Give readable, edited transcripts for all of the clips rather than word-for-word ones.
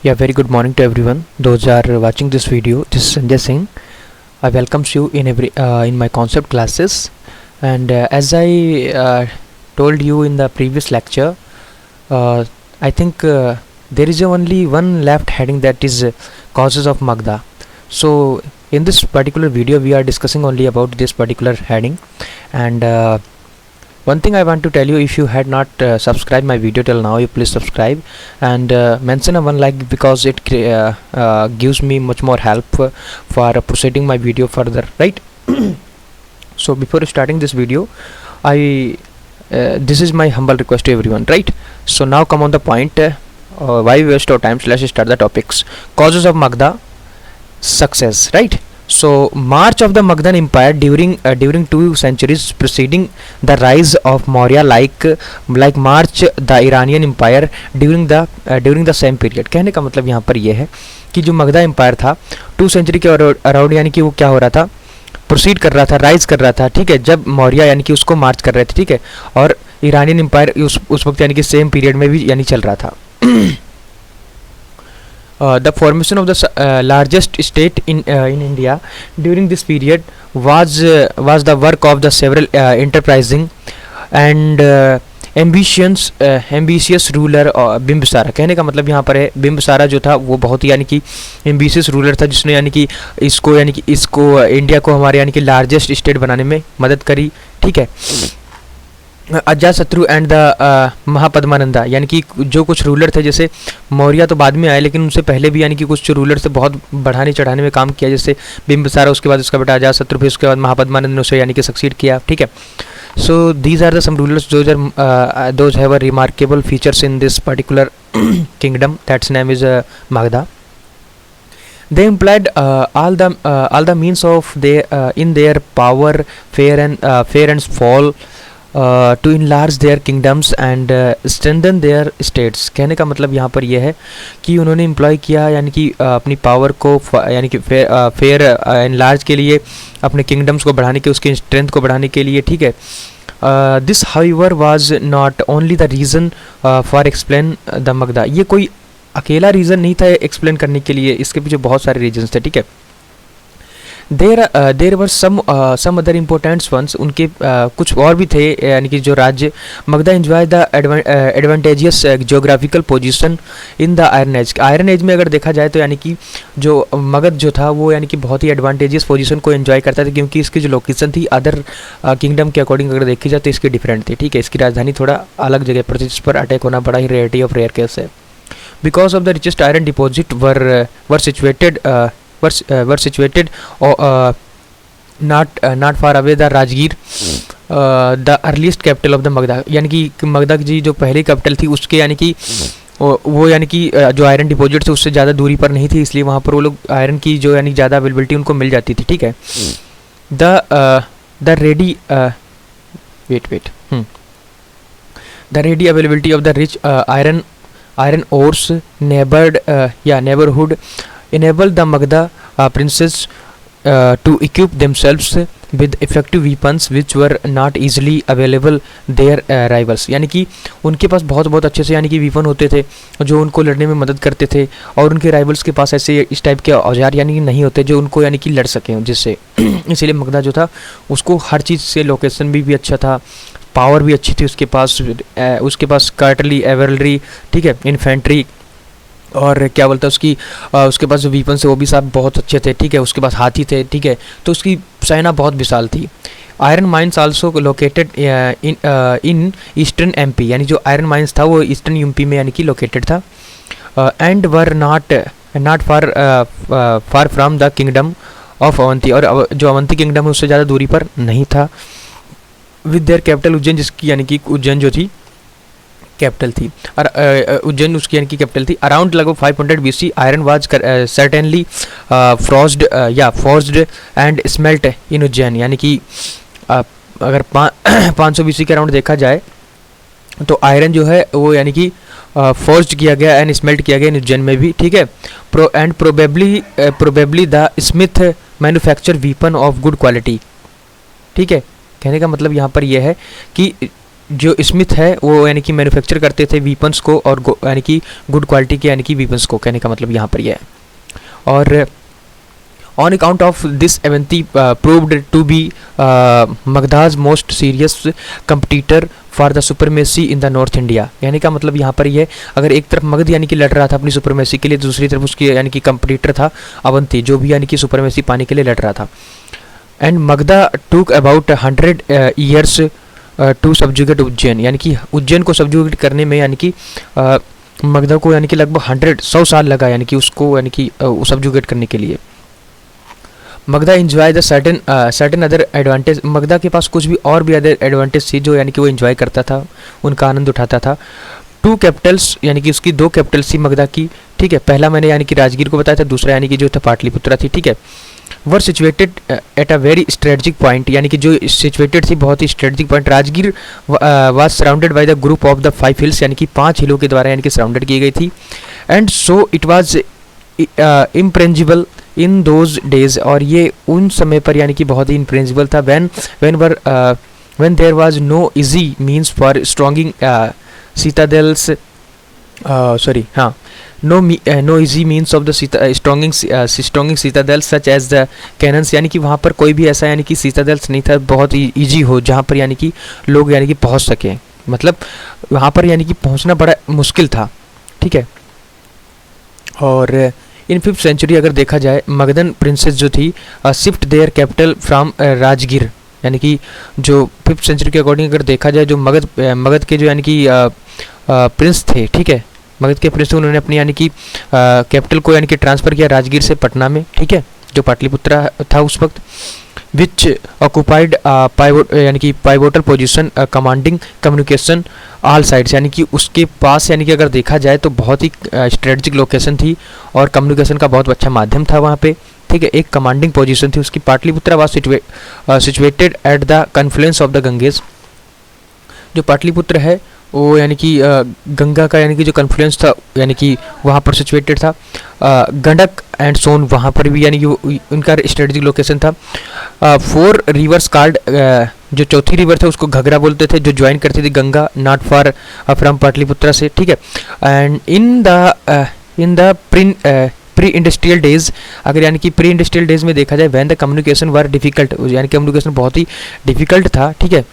Yeah, very good morning to everyone. Those are watching this video. This is Sanjay Singh. I welcomes you in my concept classes. And as I told you in the previous lecture, I think there is only one left heading, that is causes of Magda. So in this particular video, we are discussing only about this particular heading. And one thing I want to tell you, if you had not subscribed my video till now, you please subscribe and mention a one like, because it gives me much more help for proceeding my video further, right? So before starting this video, I this is my humble request to everyone, right? So now come on the point. Why waste our time? So let's start the topics. Causes of Magda success, right? So march of the Magadhan Empire during 2 centuries preceding the rise of Maurya, like march the Iranian Empire during the same period. कहने का मतलब यहाँ पर ये है कि जो Magadha empire था 2 सेंचुरी के अराउंड, यानी कि वो क्या हो रहा था, प्रोसीड कर रहा था, राइज कर रहा था, ठीक है, जब मौर्य यानी कि उसको मार्च कर रहे थे, ठीक है, और ईरानियन एम्पायर उस वक्त यानी कि सेम पीरियड में भी यानी चल रहा था. The formation of the largest state in India during this period was the work of the several enterprising and ambitious ruler Bimbisara. कहने का मतलब यहाँ पर है, बिम्बिसारा जो था वो बहुत ही यानी कि एम्बिशियस रूलर था, जिसने यानी कि इसको इंडिया को हमारे यानी कि लार्जेस्ट स्टेट बनाने में मदद करी, ठीक है. अजातशत्रु एंड द महापद्मानंदा, यानी कि जो कुछ रूलर थे, जैसे मौर्य तो बाद में आए, लेकिन उनसे पहले भी यानी कि कुछ रूलर से बहुत बढ़ाने चढ़ाने में काम किया, जैसे बिम्बिसारा, उसके बाद उसका बेटा अजातशत्रु, फिर उसके बाद महापद्मानंद ने उसे यानी कि सक्सीड किया, ठीक है. So these are the some rulers those have a remarkable features in this particular kingdom, that's name is Magadha. They employed all the means of in their power, fair and fall, to enlarge their kingdoms and strengthen their states. कहने का मतलब यहाँ पर यह है कि उन्होंने employ किया यानी कि अपनी पावर को यानी कि फेयर एनलार्ज के लिए, अपने किंगडम्स को बढ़ाने के, उसकी स्ट्रेंथ को बढ़ाने के लिए, ठीक है. This however was not only the reason for explain the Magadha. ये कोई अकेला रीज़न नहीं था एक्सप्लेन करने के लिए, इसके पीछे बहुत सारे रीजन्स थे, ठीक है. देर वर सम अदर इम्पोर्टेंट्स वंस, उनके कुछ और भी थे, यानी कि जो राज्य. Magadha enjoy the advantageous geographical position in the iron age. Iron age में अगर देखा जाए तो यानी कि जो मगध जो था वो यानी कि बहुत ही एडवांटेजियस पोजीशन को एंजॉय करता था, क्योंकि इसकी जो लोकेशन थी अदर किंगडम के अकॉर्डिंग अगर देखी जाए तो इसकी डिफरेंट थी, ठीक है. इसकी राजधानी थोड़ा अलग जगह पर थी, जिस पर अटैक होना बड़ा ही रेयरिटी ऑफ रेयर केस है. Because of the richest iron deposit were situated not far away the Rajgir, the earliest capital of the Magadha. यानी कि Magadha जी जो पहली कैपिटल थी उसके यानी कि वो यानी कि जो आयरन डिपॉजिट थे उससे ज़्यादा दूरी पर नहीं थी, इसलिए वहाँ पर वो लोग आयरन की जो यानी ज़्यादा अवेलेबिलिटी उनको मिल जाती थी, ठीक है. The ready availability of the rich iron ores neighborhood enabled the Magadha princes to equip themselves with effective weapons which were not easily available their rivals. यानी कि उनके पास बहुत अच्छे से यानी कि वीपन होते थे जो उनको लड़ने में मदद करते थे, और उनके राइवल्स के पास ऐसे इस टाइप के औजार यानी कि नहीं होते जो उनको यानी कि लड़ सकें, जिससे इसीलिए Magadha जो था उसको हर चीज़ से लोकेशन भी अच्छा था, पावर भी अच्छी थी उसके पास कार्टली, एवरलरी, ठीक है, इन्फेंट्री, और क्या बोलता है उसके पास जो वीपन से वो भी सब बहुत अच्छे थे, ठीक है. उसके पास हाथी थे, ठीक है, तो उसकी सेना बहुत विशाल थी. Iron mines also located in eastern MP, यानी जो आयरन माइंस था वो ईस्टर्न यूपी में यानी कि लोकेटेड था. And were not far from the kingdom of Avanti, और जो अवंती किंगडम है उससे ज़्यादा दूरी पर नहीं था. विद देयर कैपिटल उज्जैन, जिसकी यानी कि उज्जैन जो थी कैपिटल थी, और उज्जैन उसकी यानी कि कैपिटल थी. अराउंड लगभग 500 BC iron was certainly forged and smelt in Ujjain. यानी कि अगर 500 BC के अराउंड देखा जाए तो आयरन जो है वो यानी कि फोर्ज्ड किया गया एंड स्मेल्ट किया गया इन उज्जैन में भी, ठीक है. Probably the Smith manufacture weapon of good quality, ठीक है. कहने का मतलब यहाँ पर यह है कि जो स्मिथ है वो यानी कि मैन्युफैक्चर करते थे वीपन्स को, और यानी कि गुड क्वालिटी के यानी कि वीपन्स को, कहने का मतलब यहाँ पर यह है। और on account of this Avanti proved to be Magadha's most serious competitor for the supremacy in the North India। यानी का मतलब यहाँ पर ये, अगर एक तरफ मगध यानी कि लड़ रहा था अपनी सुपरमेसी के लिए, दूसरी तरफ उसकी यानी कि कंपटीटर था अवंती, जो भी यानी कि सुपरमेसी पाने के लिए लड़ रहा था। And Magadha took about 100 years to subjugate Ujjain, यानी कि उज्जैन को सब्जुगेट करने में यानी कि मगधा को यानी कि लगभग 100 साल लगा, यानी कि उसको यानी कि सब्जुगेट करने के लिए। Magadha enjoy the certain other advantage, Magadha के पास कुछ भी और भी अदर एडवांटेज थी जो यानी कि वो इंजॉय करता था, उनका आनंद उठाता था। 2 कैपिटल्स, यानी कि उसकी 2 कैपिटल्स थी मगधा की, ठीक है। पहला मैंने यानी कि राजगीर को बताया था, दूसरा यानी कि जो था पाटलिपुत्रा थी, ठीक है। Were situated at a very strategic point, यानी कि जो सिचुएटेड थी बहुत ही strategic point. Rajgir was surrounded by the group of the 5 hills, यानी कि 5 हिलों के द्वारा यानी कि सराउंडेड की गई थी। And so it was impregnable in those days, और ये उन समय पर यानी कि बहुत ही इम्प्रेंजिबल था। when there was no easy means for stronging citadels, no easy means of the stronging citadels such as the cannons, यानी कि वहाँ पर कोई भी ऐसा यानी कि citadels नहीं था बहुत ही ईजी हो जहाँ पर यानी कि लोग यानी कि पहुँच सकें, मतलब वहाँ पर यानी कि पहुँचना बड़ा मुश्किल था, ठीक है। और इन 5th सेंचुरी अगर देखा जाए, मगधन प्रिंसेस जो थी shift their capital from Rajgir, यानी कि जो 5th सेंचुरी के अकॉर्डिंग अगर देखा जाए, जो मगध के जो यानी कि प्रिंस थे, ठीक है, मगध के प्रिंस उन्होंने अपनी यानी कि कैपिटल को यानी कि ट्रांसफ़र किया राजगीर से पटना में, ठीक है, जो पाटलिपुत्रा था उस वक्त। विच ऑक्यूपाइड यानी कि pivotal position commanding communication all sides, यानी कि उसके पास यानी कि अगर देखा जाए तो बहुत ही स्ट्रेटजिक लोकेशन थी और कम्युनिकेशन का बहुत अच्छा माध्यम था वहाँ पे, ठीक है। एक कमांडिंग पोजीशन थी उसकी। Pataliputra was situated at the confluence of the Ganges, जो पाटलिपुत्र है वो यानी कि गंगा का यानी कि जो कन्फ्लुएंस था यानी कि वहाँ पर सिचुएटेड था। गंडक एंड सोन वहाँ पर भी यानी कि उनका स्ट्रेटजिक लोकेशन था। 4 रिवर्स कार्ड, जो चौथी रिवर थे उसको घगरा बोलते थे, जो ज्वाइन करती थी Ganga not far from Pataliputra से, ठीक है। And in the pre industrial days, अगर यानी कि प्री इंडस्ट्रियल डेज में देखा जाए, when the communication were difficult, यानी कम्युनिकेशन बहुत ही डिफिकल्ट था, ठीक है।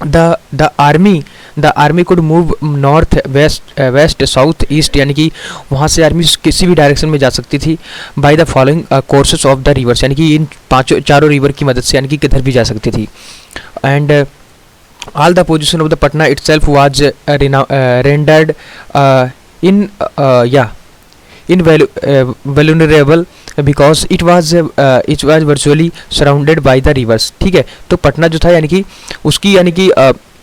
The army could move north west south east, यानी कि वहाँ से आर्मी किसी भी डायरेक्शन में जा सकती थी। By the following courses of the reverse, यानी कि इन चारों रिवर की मदद से यानी कि किधर भी जा सकती थी। And all the position of the Patna itself was rendered invaluable because it was virtually surrounded by the rivers, ठीक है। तो पटना जो था यानी कि उसकी यानी कि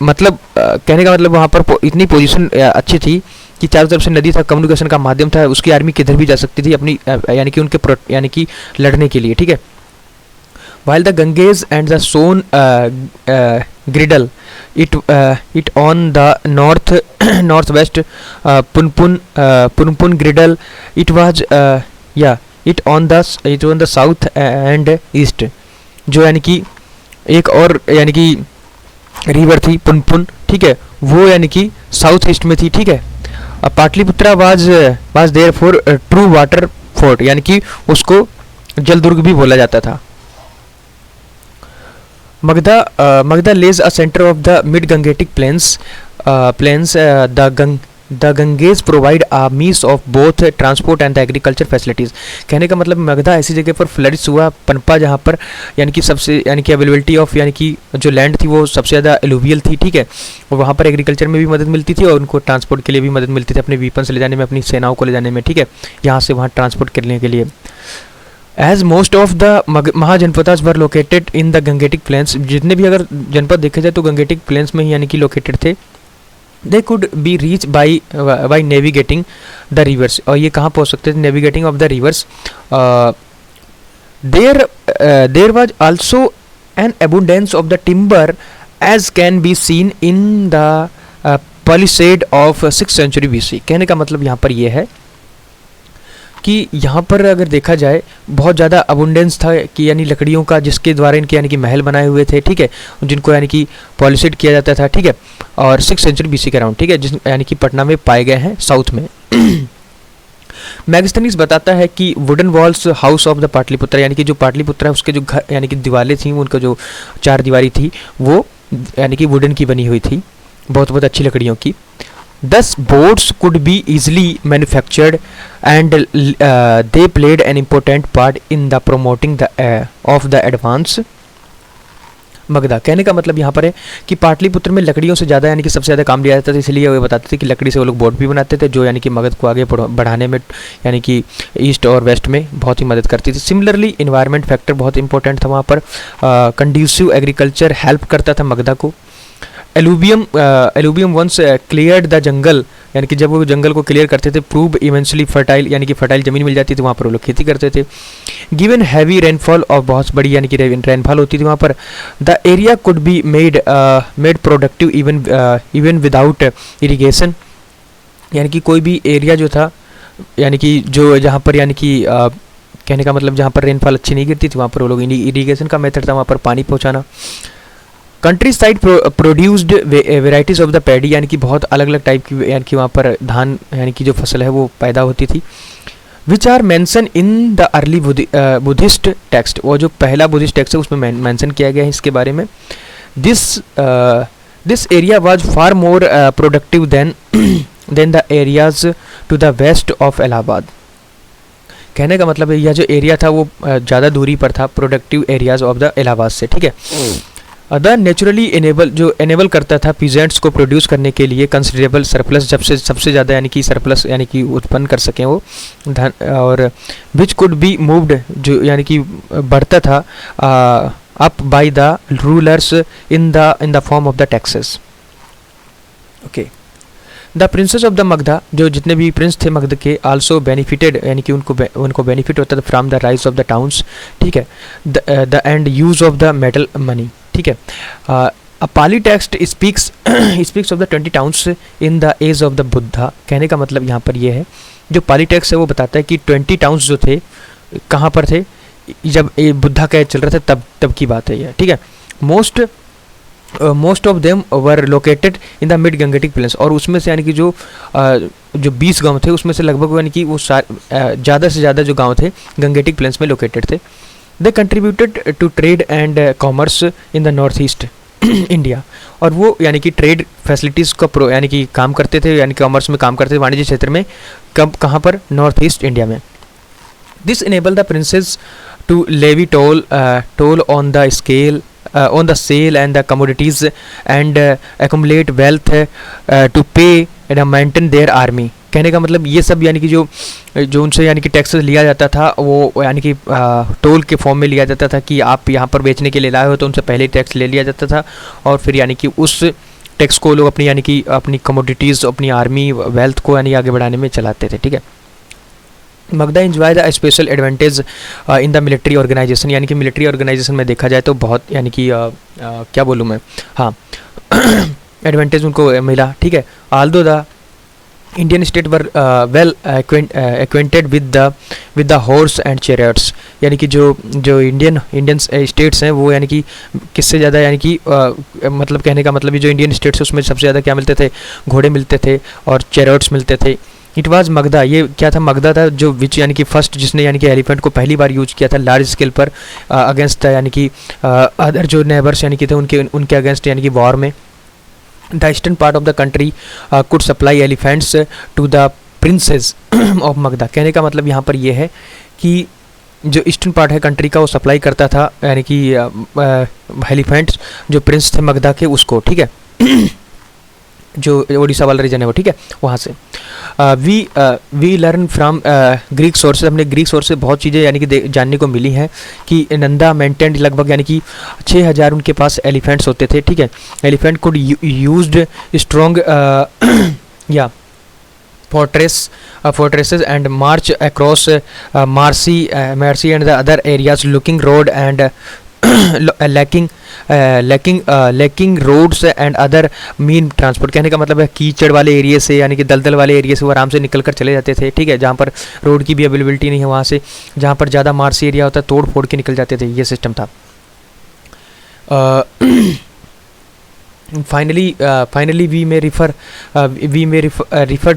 मतलब कहने का मतलब वहाँ पर इतनी पोजीशन अच्छी थी कि चारों तरफ से नदी था, कम्युनिकेशन का माध्यम था, उसकी आर्मी किधर भी जा सकती थी अपनी यानी कि उनके यानी कि लड़ने के लिए, ठीक है। while the Ganges and the Son girdle it on the northwest Punpun girdle it was it on the south and east, जो यानी कि एक और यानी कि रिवर थी पुनपुन, ठीक है, वो यानी कि साउथ ईस्ट में थी, ठीक है। Pataliputra was there for true water fort, यानी कि उसको जलदुर्ग भी बोला जाता था। Magda lays a center of the mid-Gangetic plains. The Ganges provide a means of both transport and the agriculture facilities. कहने का मतलब मगधा ऐसी जगह पर फ्लरिश हुआ, पनपा, जहाँ पर यानी कि सबसे यानी कि अवेलेबिलिटी ऑफ यानी कि जो लैंड थी वो सबसे ज़्यादा एलुवियल थी, ठीक है, और वहाँ पर एग्रीकल्चर में भी मदद मिलती थी और उनको ट्रांसपोर्ट के लिए भी मदद मिलती थी, अपने वीपन्स ले जाने में, अपनी सेनाओं को ले जाने में, ठीक है, यहाँ से वहाँ ट्रांसपोर्ट करने के लिए। As most of the mahajanapadas were located in the Gangetic planes, जितने भी अगर जनपद देखे जाए तो गंगेटिक प्लेन्स में ही यानी कि लोकेटेड थे। They could be reached by navigating the rivers, और ये कहाँ पहुँच सकते थे? Navigating of the rivers. There was also an abundance of the timber as can be seen in the palisade of 6th century BC। कहने का मतलब यहाँ पर यह है कि यहाँ पर अगर देखा जाए बहुत ज़्यादा अबुंडेंस था कि यानी लकड़ियों का, जिसके द्वारा इनके यानी कि महल बनाए हुए थे, ठीक है, जिनको यानी कि पॉलिशिड किया जाता था, ठीक है, और 6 सेंचुरी BC के अराउंड, ठीक है, जिस यानी कि पटना में पाए गए हैं, साउथ में। मैगस्थनीज बताता है कि wooden walls house of the Pataliputra, यानी कि जो पाटलिपुत्र है उसके जो घर यानी कि दीवारें थी, उनका जो 4 दीवारी थी वो यानी कि वुडन की बनी हुई थी, बहुत बहुत अच्छी लकड़ियों की। Thus boats could be easily manufactured and they played an important part in the promoting of the advance Magadha. कहने का मतलब यहाँ पर है कि पाटलिपुत्र में लकड़ियों से ज़्यादा यानी कि सबसे ज़्यादा काम लिया जाता था, इसलिए वो बताते थे कि लकड़ी से वो लोग बोट भी बनाते थे, जो यानी कि मगध को आगे बढ़ाने में यानी कि ईस्ट और वेस्ट में बहुत ही मदद करती थी। सिमिलरली इन्वायरमेंट फैक्टर बहुत इंपॉर्टेंट था वहाँ पर। कंड्यूसिव एग्रीकल्चर हेल्प करता था मगधा को। एलुबियम वंस क्लियर्ड द जंगल, यानी कि जब वो जंगल को क्लियर करते थे, प्रूव इवेंचुअली फर्टाइल, यानी कि फर्टाइल ज़मीन मिल जाती थी, वहाँ पर वो लोग खेती करते थे। गिवन हैवी रेनफॉल, और बहुत बड़ी यानी कि रेनफॉल होती थी वहाँ पर। The area could be made productive even without irrigation, यानी कि कोई भी एरिया जो था यानी कि जो जहाँ पर यानी कि कहने का मतलब जहाँ पर रेनफॉल अच्छी नहीं गिरती थी, वहाँ पर वो लोग इरीगेशन का मेथड था वहाँ पर पानी पहुँचाना। Country side produced varieties of the paddy, यानी कि बहुत अलग अलग टाइप की यानी कि वहाँ पर धान यानी कि जो फसल है वो पैदा होती थी। Which are mention in the early Buddhist text, वो जो पहला बुद्धिस्ट टेक्स्ट है उसमें मेंशन किया गया है इसके बारे में। This area was far more productive than the areas to the west of Allahabad. कहने का मतलब है यह जो एरिया था वो ज़्यादा दूरी पर था productive areas of the Allahabad से, ठीक है। अदर नेचुरली एनेबल करता था पीजेंट्स को प्रोड्यूस करने के लिए कंसिडरेबल सरप्लस, जब से सबसे ज़्यादा यानी कि सरप्लस यानी कि उत्पन्न कर सकें वो धन, और विच कुड बी मूव्ड, जो यानी कि बढ़ता था up by the rulers in the form of the taxes. Okay, the princes of the Magadha, जो जितने भी प्रिंस थे मगध के, आल्सो बेनिफिटेड, यानी कि उनको बेनिफिट होता था from the rise of the towns, ठीक है, the and use of the metal money, ठीक है। A Pali text speaks of the 20 towns in the age of the Buddha. कहने का मतलब यहाँ पर ये है, जो पाली टेक्स्ट है वो बताता है कि 20 टाउन्स जो थे कहाँ पर थे, जब ये बुद्धा का एज चल रहा था तब की बात है ये, ठीक है। Most of them were located in the mid Gangetic planes, और उसमें से यानी कि जो 20 गांव थे उसमें से लगभग यानी कि वो ज़्यादा से ज़्यादा जो गांव थे गंगेटिक प्लेन्स में लोकेटेड थे। They contributed to trade and commerce in the north east India, और वो यानी कि ट्रेड फैसिलिटीज़ का यानी कि काम करते थे, यानी कॉमर्स में काम करते थे, वाणिज्य क्षेत्र में, कहाँ पर, नॉर्थ ईस्ट इंडिया में। This enable the princes to levy toll on the scale on the sale and the commodities and accumulate wealth to pay and maintain their army। कहने का मतलब ये सब यानी कि जो उनसे यानी कि टैक्सेस लिया जाता था वो यानी कि टोल के फॉर्म में लिया जाता था, कि आप यहाँ पर बेचने के लिए लाए हो तो उनसे पहले टैक्स ले लिया जाता था, और फिर यानी कि उस टैक्स को लोग अपनी यानी कि अपनी कमोडिटीज़, अपनी आर्मी, वेल्थ को यानी आगे बढ़ाने में चलाते थे, ठीक है। Magadha enjoy the special advantage in the military organisation, यानी कि मिलिट्री ऑर्गेनाइजेशन में देखा जाए तो बहुत यानी कि क्या बोलूँ मैं, हाँ एडवांटेज उनको मिला, ठीक है। Aldous the Indian state were well acquainted with the horse and chariots, यानी कि जो इंडियन स्टेट्स हैं वो यानी कि किससे ज़्यादा यानी कि मतलब कहने का मतलब जो इंडियन स्टेट्स है उसमें सबसे ज़्यादा क्या मिलते थे, घोड़े मिलते थे और चैरियट्स मिलते थे। इट वाज मगधा, ये क्या था, मगधा था जो विच यानी कि फर्स्ट जिसने यानी कि एलिफेंट को पहली बार यूज किया था लार्ज स्केल पर अगेंस्ट यानी कि अदर जो नेबर्स यानी कि थे उनके अगेंस्ट यानी कि वॉर में। The eastern part of the country could supply elephants to the princes of Magadha. कहने का मतलब यहाँ पर ये है कि जो ईस्टर्न पार्ट है कंट्री का वो सप्लाई करता था यानी कि एलिफेंट्स जो प्रिंस थे मगधा के उसको, ठीक है जो ओडिशा वाला रीजन है वो, ठीक है, वहाँ से। We learn from Greek sources, हमने ग्रीक सोर्स से बहुत चीज़ें यानी कि जानने को मिली हैं कि नंदा मेंटेन्ड लगभग यानी कि 6000 उनके पास एलिफेंट्स होते थे, ठीक है। एलिफेंट कुड यूज्ड स्ट्रॉन्ग या fortresses and march across Marcy and the other areas looking road and lacking lacking roads and other mean transport. कहने का मतलब है कीचड़ वाले एरिया से, यानी कि दलदल वाले एरिया से वो आराम से निकल कर चले जाते थे, ठीक है। जहाँ पर रोड की भी अवेलेबिलिटी नहीं है, वहाँ से जहाँ पर ज़्यादा मार्सी एरिया होता है तोड़ फोड़ के निकल जाते थे, ये सिस्टम था। finally we may refer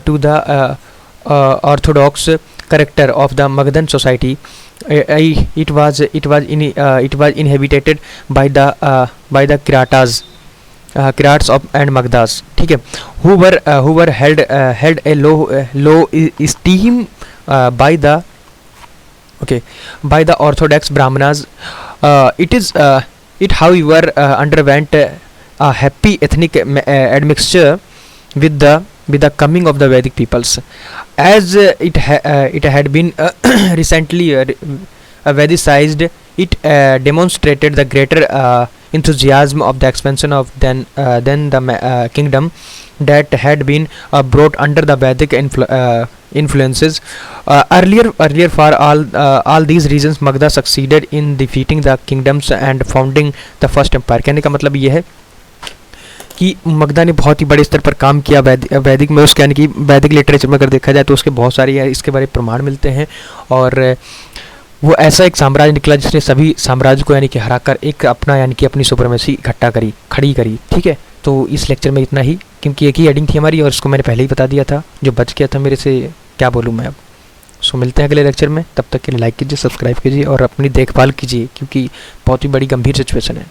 to the orthodox character of the Magadhan society. It was inhabited by the Kirats of and Magdas, ठीक है, who were held a low esteem by the orthodox Brahmanas. It however underwent a happy ethnic admixture with the coming of the Vedic peoples, as it had been recently Vedicized. It demonstrated the greater enthusiasm of the expansion of than the kingdom that had been brought under the Vedic influences. Earlier for all these reasons, Magadha succeeded in defeating the kingdoms and founding the first empire. कहने का मतलब ये है कि मगधा ने बहुत ही बड़े स्तर पर काम किया वैदिक में, उसके यानी कि वैदिक लिटरेचर में अगर देखा जाए तो उसके बहुत सारे इसके बारे में प्रमाण मिलते हैं। और वो ऐसा एक साम्राज्य निकला जिसने सभी साम्राज्य को यानी कि हराकर एक अपना यानी कि अपनी सुपरमेसी इकट्ठा खड़ी करी, ठीक है। तो इस लेक्चर में इतना ही, क्योंकि एक ही हेडिंग थी हमारी और उसको मैंने पहले ही बता दिया था, जो बच गया था मेरे से, क्या बोलूँ मैं अब। सो मिलते हैं अगले लेक्चर में, तब तक के लिए लाइक कीजिए, सब्सक्राइब कीजिए और अपनी देखभाल कीजिए, क्योंकि बहुत ही बड़ी गंभीर सिचुएशन है।